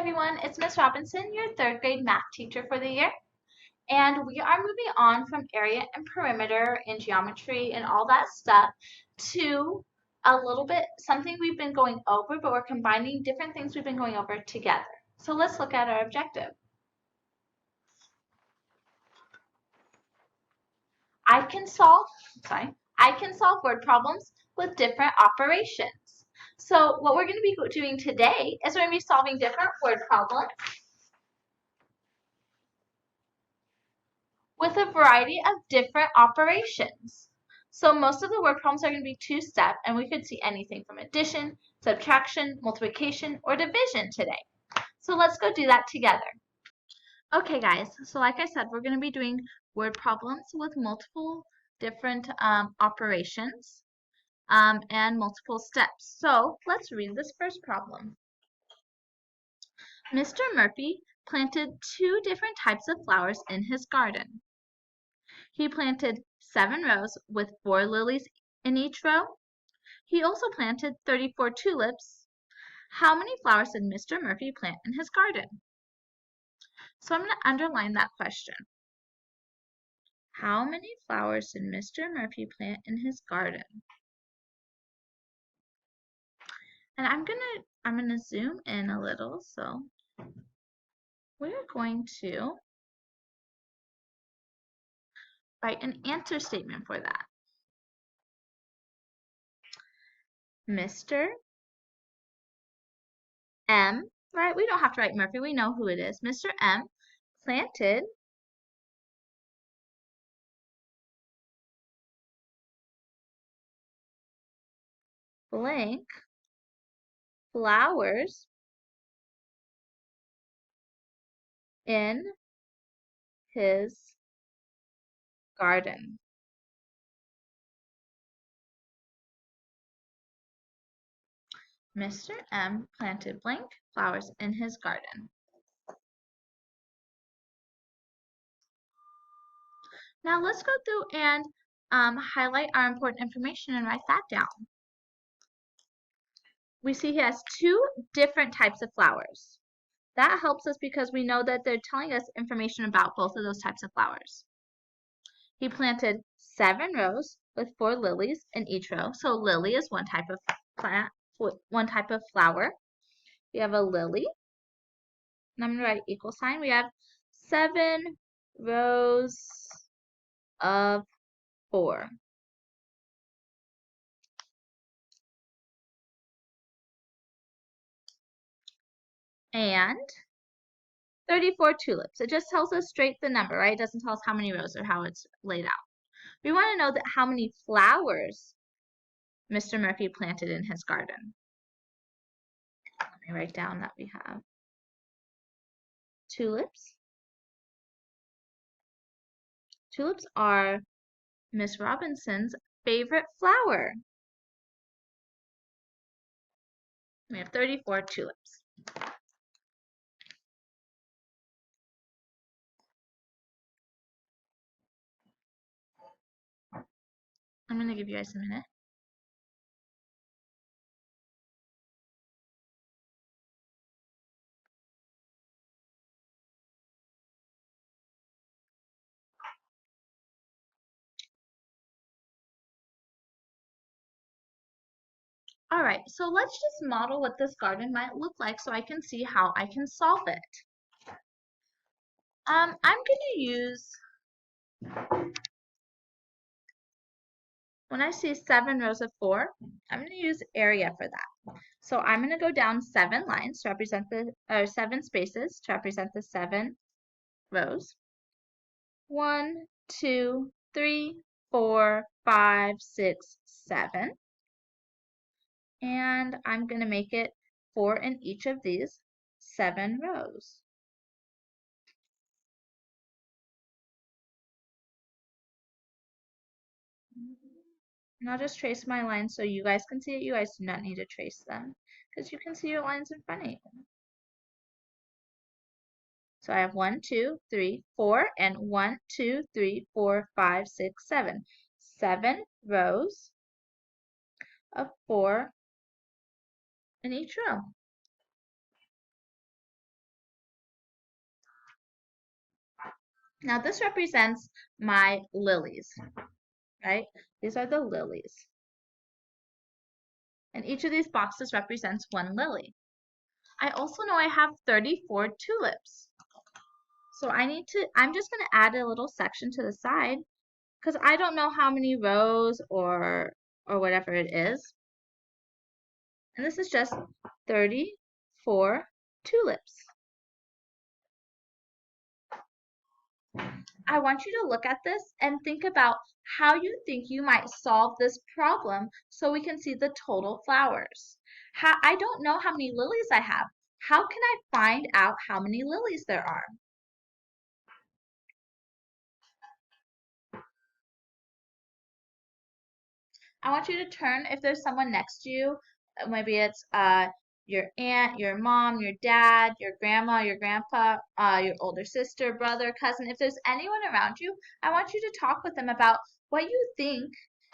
everyone, it's Miss Robinson, your third grade math teacher for the year. And we are moving on from area and perimeter and geometry and all that stuff to a little bit something we've been going over, but we're combining different things we've been going over together. So let's look at our objective. I can solve word problems with different operations. So what we're going to be doing today is we're going to be solving different word problems with a variety of different operations. So most of the word problems are going to be two-step, and we could see anything from addition, subtraction, multiplication, or division today. So let's go do that together. Okay guys, so like I said, we're going to be doing word problems with multiple different operations and multiple steps. So let's read this first problem. Mr. Murphy planted 2 different types of flowers in his garden. He planted 7 rows with 4 lilies in each row. He also planted 34 tulips. How many flowers did Mr. Murphy plant in his garden? So I'm going to underline that question. How many flowers did Mr. Murphy plant in his garden? And I'm gonna zoom in a little, so we're going to write an answer statement for that. Mr. M, right? We don't have to write Murphy, we know who it is. Mr. M planted blank flowers in his garden. Mr. M planted blank flowers in his garden. Now let's go through and highlight our important information and write that down. We see he has 2 different types of flowers. That helps us because we know that they're telling us information about both of those types of flowers. He planted 7 rows with 4 lilies in each row. So lily is one type of plant, one type of flower. We have a lily. And I'm going to write equal sign. We have 7 rows of 4. And 34 tulips. It just tells us straight the number, right? It doesn't tell us how many rows or how it's laid out. We want to know that how many flowers Mr. Murphy planted in his garden. Let me write down that we have tulips. Tulips are Miss Robinson's favorite flower. We have 34 tulips. I'm going to give you guys a minute. All right, so let's just model what this garden might look like so I can see how I can solve it. I'm going to use, when I see 7 rows of 4, I'm going to use area for that. So I'm going to go down 7 lines to represent the, 7 spaces to represent the 7 rows. 1, 2, 3, 4, 5, 6, 7. And I'm going to make it 4 in each of these 7 rows. And I'll just trace my lines so you guys can see it. You guys do not need to trace them because you can see your lines in front of you. So I have 1, 2, 3, 4, and 1, 2, 3, 4, 5, 6, 7. 7 rows of 4 in each row. Now this represents my lilies, right? These are the lilies. And each of these boxes represents one lily. I also know I have 34 tulips. So I'm just going to add a little section to the side because I don't know how many rows or whatever it is. And this is just 34 tulips. I want you to look at this and think about how you think you might solve this problem so we can see the total flowers. I don't know how many lilies I have. How can I find out how many lilies there are? I want you to turn if there's someone next to you. Maybe it's your aunt, your mom, your dad, your grandma, your grandpa, your older sister, brother, cousin. If there's anyone around you, I want you to talk with them about what you think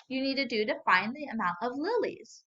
you need to do to find the amount of lilies.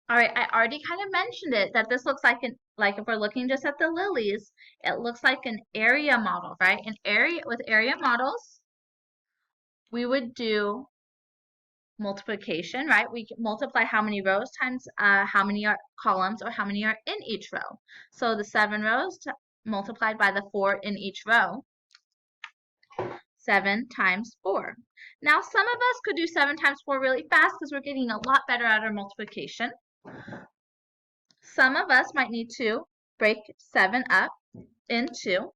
All right, I already kind of mentioned it that this looks like if we're looking just at the lilies, it looks like an area model, right? An area with area models, we would do multiplication, right? We multiply how many rows times how many are columns or how many are in each row. So the 7 rows multiplied by the 4 in each row, 7 times 4. Now some of us could do 7 times 4 really fast because we're getting a lot better at our multiplication. Some of us might need to break 7 up into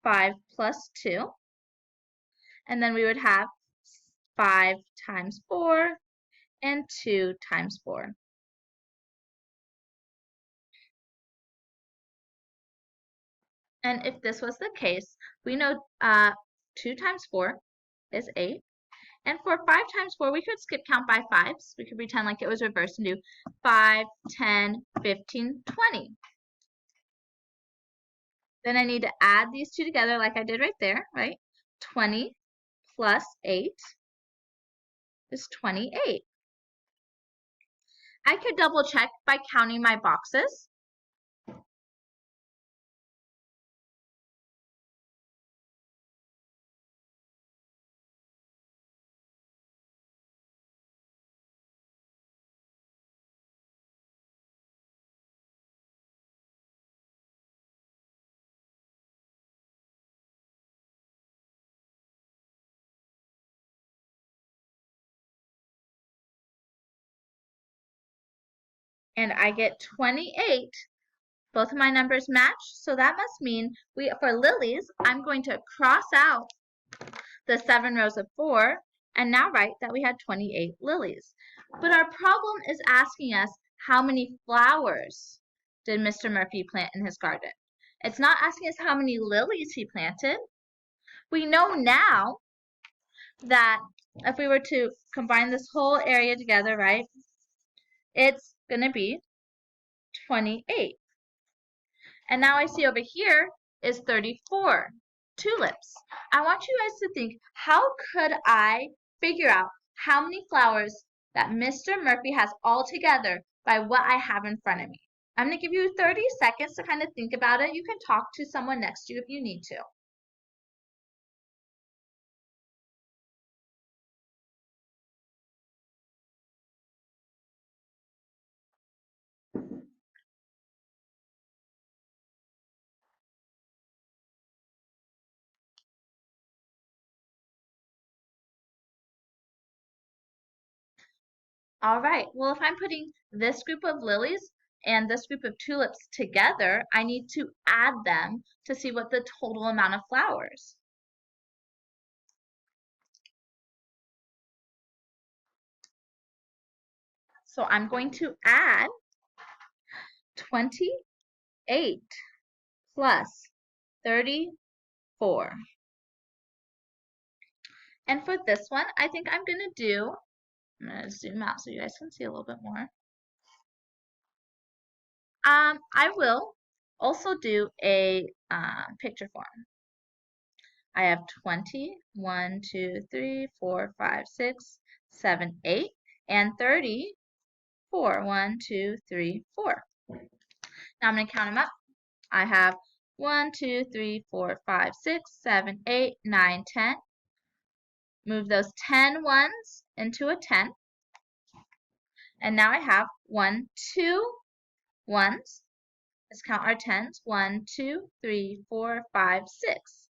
5 plus 2, and then we would have 5 times 4 and 2 times 4. And if this was the case, we know 2 times 4 is 8. And for 5 times 4, we could skip count by 5s. We could pretend like it was reversed and do 5, 10, 15, 20. Then I need to add these two together like I did right there, right? 20 plus 8 is 28. I could double check by counting my boxes. And I get 28. Both of my numbers match, so that must mean for lilies, I'm going to cross out the 7 rows of 4 and now write that we had 28 lilies. But our problem is asking us how many flowers did Mr. Murphy plant in his garden. It's not asking us how many lilies he planted. We know now that if we were to combine this whole area together, right, it's going to be 28. And now I see over here is 34 tulips. I want you guys to think, how could I figure out how many flowers that Mr. Murphy has all together by what I have in front of me? I'm going to give you 30 seconds to kind of think about it. You can talk to someone next to you if you need to. All right, well, if I'm putting this group of lilies and this group of tulips together, I need to add them to see what the total amount of flowers. So I'm going to add 28 plus 34. And for this one, I think I'm going to zoom out so you guys can see a little bit more. I will also do a picture form. I have 20, 1, 2, 3, 4, 5, 6, 7, 8, and 34. 1, 2, 3, 4. Now I'm going to count them up. I have 1, 2, 3, 4, 5, 6, 7, 8, 9, 10. Move those 10 ones into a 10. And now I have 1, 2 ones. Let's count our 10s. 1, 2, 3, 4, 5, 6.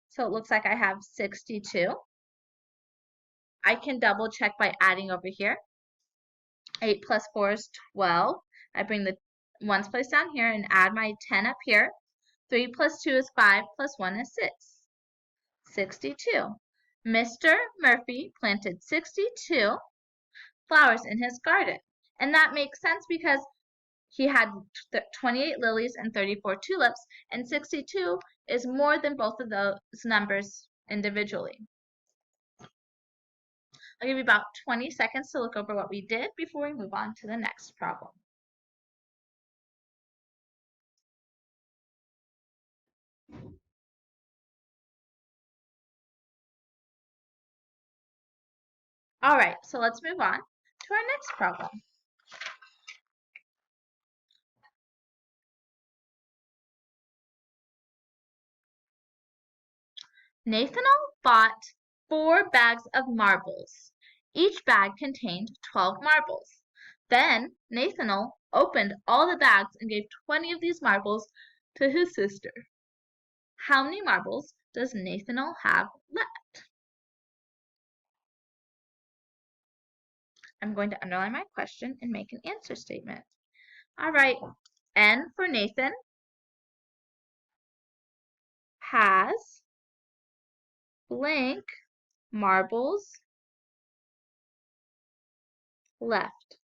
So it looks like I have 62. I can double check by adding over here. 8 plus 4 is 12. I bring the ones place down here and add my 10 up here. 3 plus 2 is 5 plus 1 is 6. 62. Mr. Murphy planted 62 flowers in his garden. And that makes sense because he had 28 lilies and 34 tulips, and 62 is more than both of those numbers individually. I'll give you about 20 seconds to look over what we did before we move on to the next problem. All right, so let's move on to our next problem. Nathaniel bought 4 bags of marbles. Each bag contained 12 marbles. Then Nathaniel opened all the bags and gave 20 of these marbles to his sister. How many marbles does Nathaniel have left? I'm going to underline my question and make an answer statement. All right, N for Nathan has blank marbles left.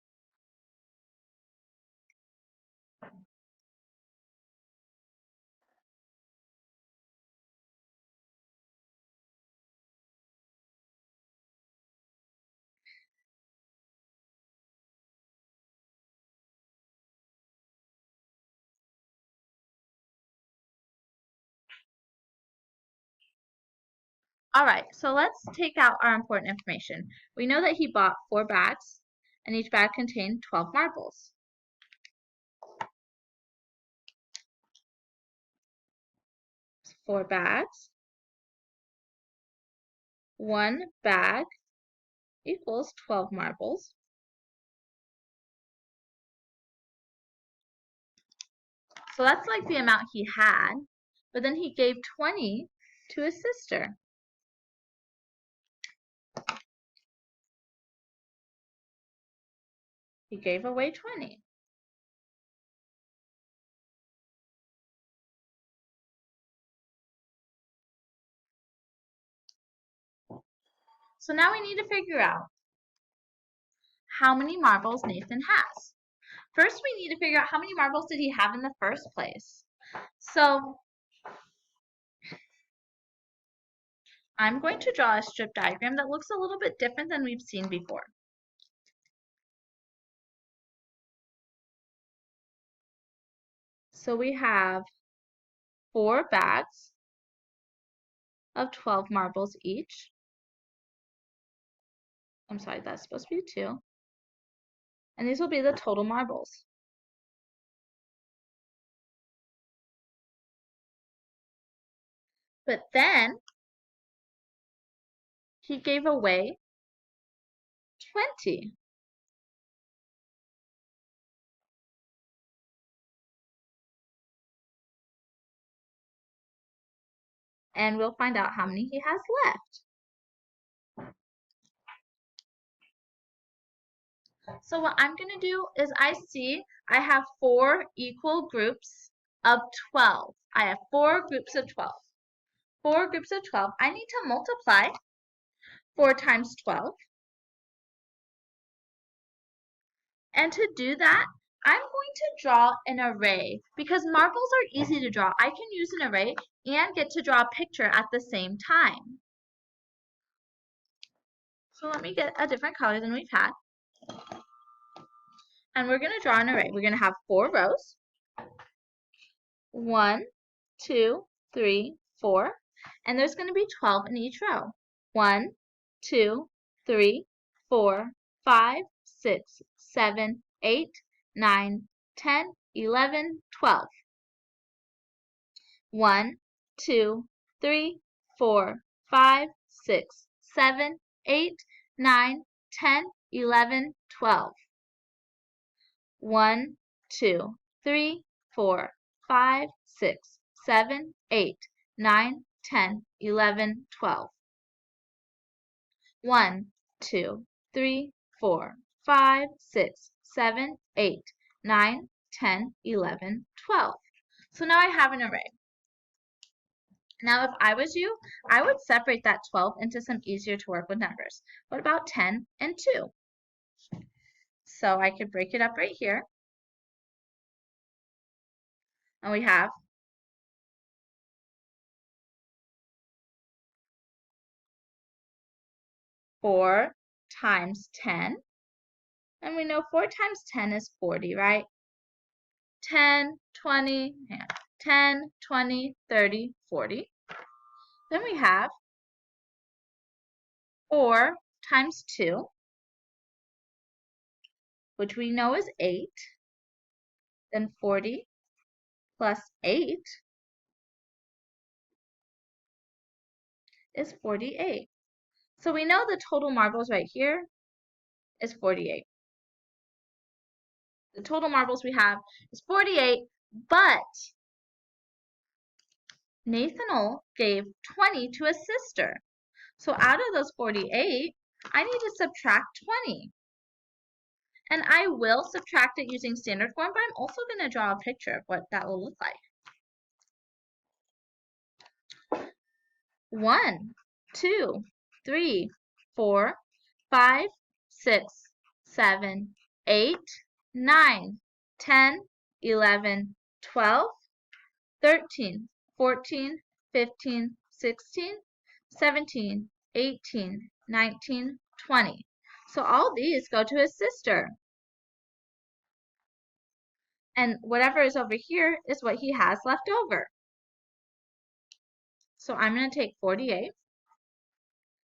All right, so let's take out our important information. We know that he bought 4 bags, and each bag contained 12 marbles. So 4 bags. 1 bag equals 12 marbles. So that's like the amount he had, but then he gave 20 to his sister. He gave away 20. So now we need to figure out how many marbles Nathan has. First, we need to figure out how many marbles did he have in the first place. So I'm going to draw a strip diagram that looks a little bit different than we've seen before. So we have 4 bags of 12 marbles each. I'm sorry, that's supposed to be 2. And these will be the total marbles. But then he gave away 20. And we'll find out how many he has left. So what I'm going to do is I have 4 equal groups of 12. I have 4 groups of 12. 4 groups of 12. I need to multiply 4 times 12. And to do that, I'm going to draw an array because marbles are easy to draw. I can use an array and get to draw a picture at the same time. So let me get a different color than we've had. And we're going to draw an array. We're going to have 4 rows. 1, 2, 3, 4. And there's going to be 12 in each row. 1, 2, 3, 4, 5, 6, 7, 8, 9, 10, 11, 12. 1, 2, 3, 4, 5, 6, 7, 8, 9, 10, 11, 12. 1, 2, 3, 4, 5, 6, 7, 8, 9, 10, 11, 12. 1, 2, 3, 4, 5, 6, 7, 8, 9, 10, 11, 12. So now I have an array. Now, if I was you, I would separate that 12 into some easier to work with numbers. What about 10 and 2? So I could break it up right here. And we have 4 times 10. And we know 4 times 10 is 40, right? 10, 20, 10, 20, 30, 40. Then we have 4 times 2, which we know is 8. Then 40 plus 8 is 48. So we know the total marbles right here is 48. The total marbles we have is 48, but Nathaniel gave 20 to his sister. So out of those 48, I need to subtract 20. And I will subtract it using standard form, but I'm also going to draw a picture of what that will look like. 1, 2, 3, 4, 5, 6, 7, 8, 9, 10, 11, 12, 13, 14, 15, 16, 17, 18, 19, 20. So all these go to his sister. And whatever is over here is what he has left over. So I'm going to take 48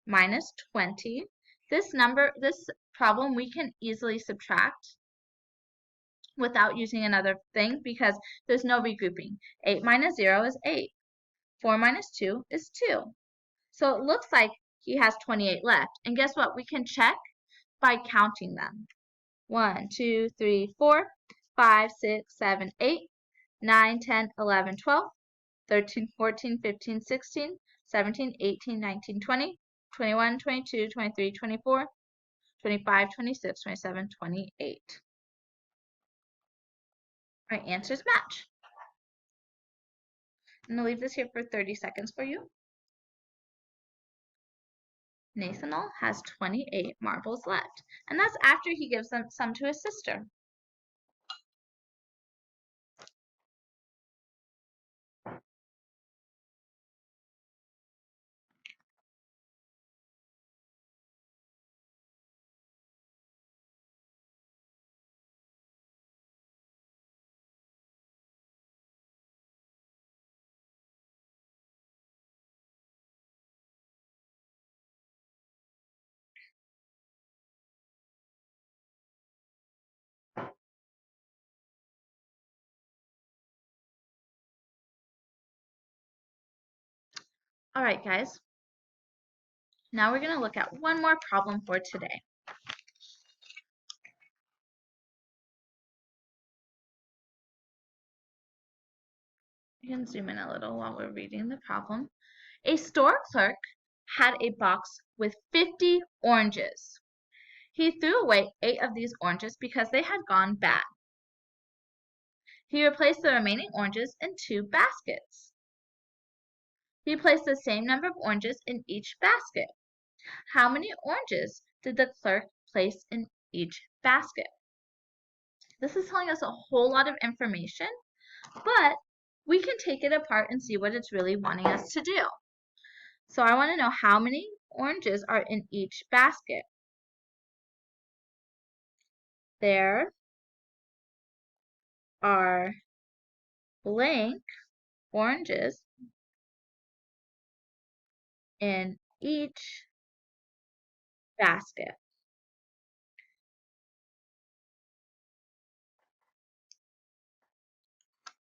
minus 20. This problem we can easily subtract without using another thing because there's no regrouping. 8 minus 0 is 8. 4 minus 2 is 2. So it looks like he has 28 left. And guess what? We can check by counting them. 1, 2, 3, 4, 5, 6, 7, 8, 9, 10, 11, 12, 13, 14, 15, 16, 17, 18, 19, 20, 21, 22, 23, 24, 25, 26, 27, 28. Our answers match. I'm going to leave this here for 30 seconds for you. Nathaniel has 28 marbles left, and that's after he gives some to his sister. All right, guys. Now we're going to look at one more problem for today. You can zoom in a little while we're reading the problem. A store clerk had a box with 50 oranges. He threw away 8 of these oranges because they had gone bad. He replaced the remaining oranges in 2 baskets. He placed the same number of oranges in each basket. How many oranges did the clerk place in each basket? This is telling us a whole lot of information, but we can take it apart and see what it's really wanting us to do. So I want to know how many oranges are in each basket. There are blank oranges in each basket.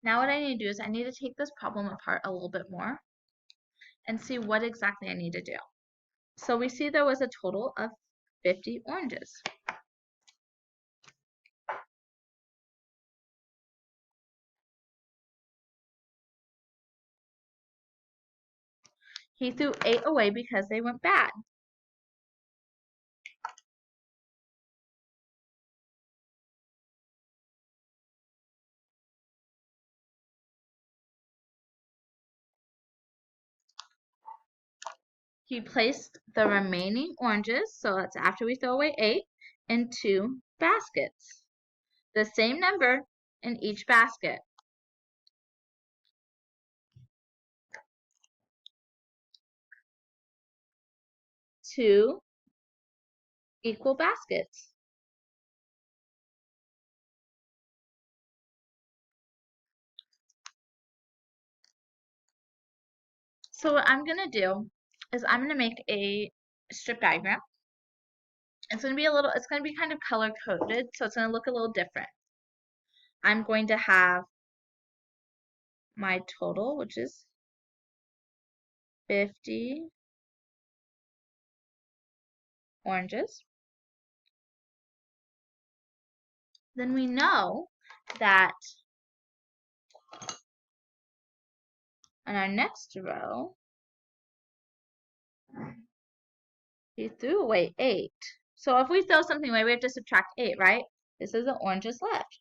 Now what I need to do is I need to take this problem apart a little bit more and see what exactly I need to do. So we see there was a total of 50 oranges. He threw 8 away because they went bad. He placed the remaining oranges, so that's after we throw away 8, in 2 baskets. The same number in each basket. 2 equal baskets. So what I'm going to do is I'm going to make a strip diagram. It's going to be kind of color coded, so it's going to look a little different. I'm going to have my total, which is 50 oranges. Then we know that on our next row, he threw away 8. So if we throw something away, we have to subtract 8, right? This is the oranges left.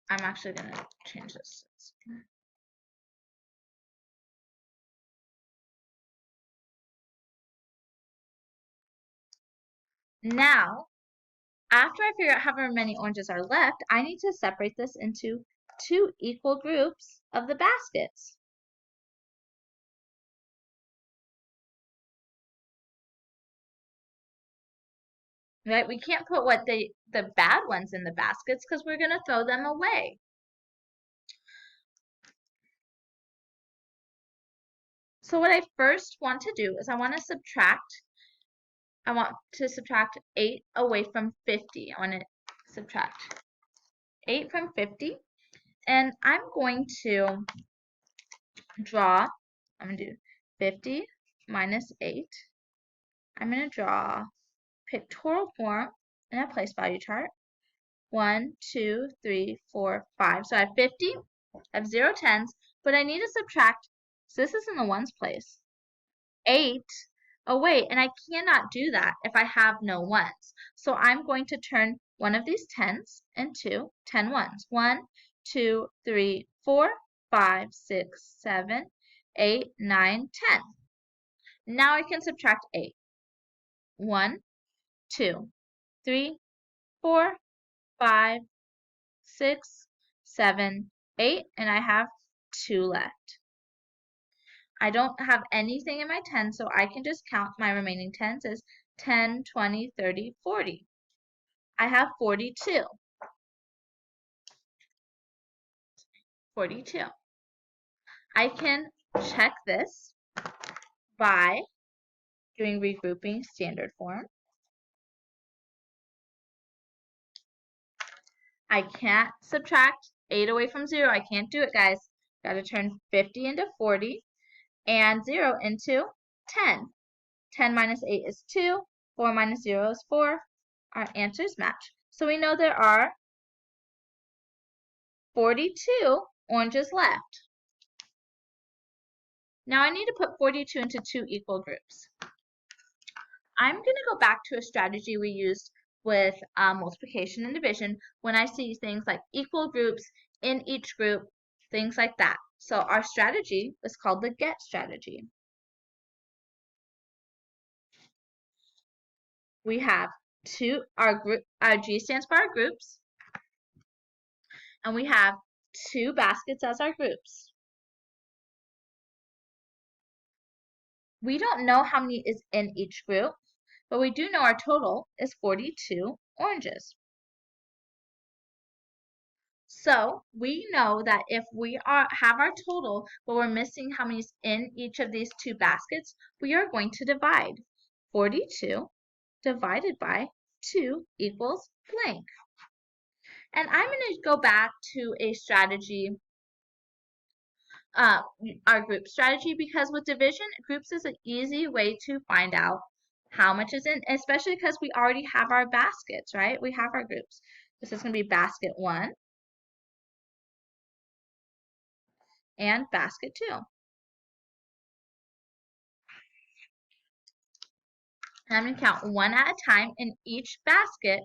I'm actually going to change this. Now, after I figure out how many oranges are left, I need to separate this into 2 equal groups of the baskets. Right? We can't put the bad ones in the baskets because we're going to throw them away. So what I first want to do is I want to subtract 8 away from 50. I want to subtract 8 from 50. And I'm going to do 50 minus 8. I'm going to draw pictorial form in a place value chart. 1, 2, 3, 4, 5. So I have 50, I have 0 tens, but I need to subtract, so this is in the ones place, 8 away, and I cannot do that if I have no ones. So I'm going to turn one of these tens into 10 ones. 1, 2, 3, 4, 5, 6, 7, 8, 9, 10. Now I can subtract 8. 1, 2, 3, 4, 5, 6, 7, 8, and I have 2 left. I don't have anything in my 10, so I can just count my remaining 10s as 10, 20, 30, 40. I have 42. 42. I can check this by doing regrouping standard form. I can't subtract 8 away from 0. I can't do it, guys. Got to turn 50 into 40 and 0 into 10. 10 minus 8 is 2. 4 minus 0 is 4. Our answers match. So we know there are 42 oranges left. Now I need to put 42 into 2 equal groups. I'm going to go back to a strategy we used with multiplication and division when I see things like equal groups, in each group, things like that. So our strategy is called the get strategy. we have our G stands for our groups, and we have 2 baskets as our groups. We don't know how many is in each group, but we do know our total is 42 oranges. So we know that if we have our total, but we're missing how many is in each of these 2 baskets, we are going to divide. 42 divided by 2 equals blank. And I'm going to go back to a strategy, our group strategy, because with division, groups is an easy way to find out how much is in, especially because we already have our baskets, right? We have our groups. This is going to be basket 1 and basket 2. And I'm going to count 1 at a time in each basket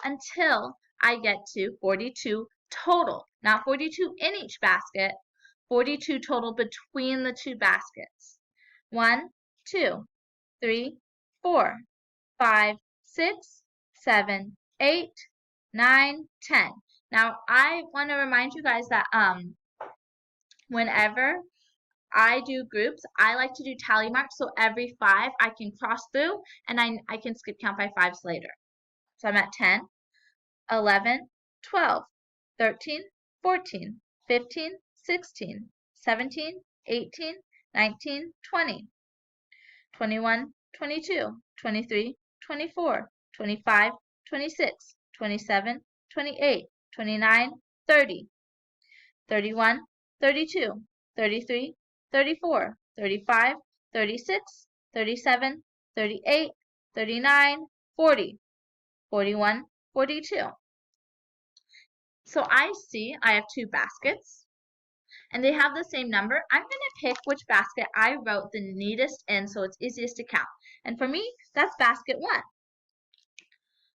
until I get to 42 total. Not 42 in each basket, 42 total between the 2 baskets. 1, 2, 3, 4, 5, 6, 7, 8, 9, 10. Now, I want to remind you guys that whenever I do groups, I like to do tally marks, so every 5 I can cross through, and I can skip count by 5s later. So I'm at 10, 11, 12, 13, 14, 15, 16, 17, 18, 19, 20, 21, 22, 23, 24, 25, 26, 27, 28, 29, 30, 31, 32, 33, 34, 35, 36, 37, 38, 39, 40, 41, 42. So I see I have 2 baskets, and they have the same number. I'm going to pick which basket I wrote the neatest in so it's easiest to count. And for me, that's basket 1.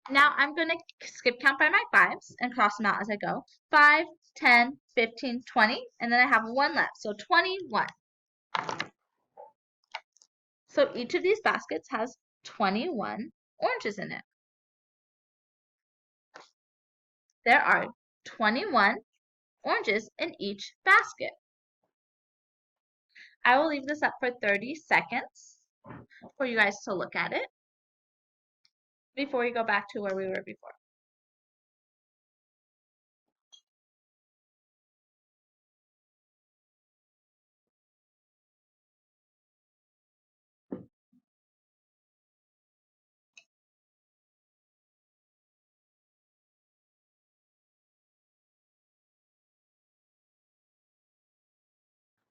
Now I'm going to skip count by my 5s and cross them out as I go. 5, 10, 15, 20, and then I have 1 left, so 21. So each of these baskets has 21 oranges in it. There are 21 oranges in each basket. I will leave this up for 30 seconds for you guys to look at it before we go back to where we were before.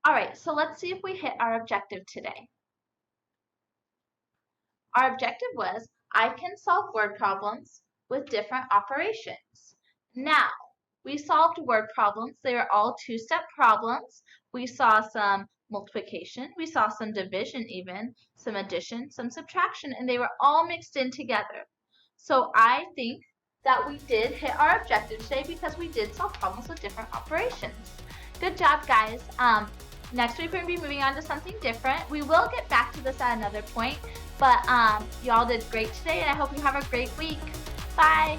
Alright, so let's see if we hit our objective today. Our objective was, I can solve word problems with different operations. Now, we solved word problems. They were all 2-step problems. We saw some multiplication, we saw some division even, some addition, some subtraction, and they were all mixed in together. So I think that we did hit our objective today because we did solve problems with different operations. Good job, guys. Next week we're going to be moving on to something different. We will get back to this at another point, but y'all did great today, and I hope you have a great week. Bye!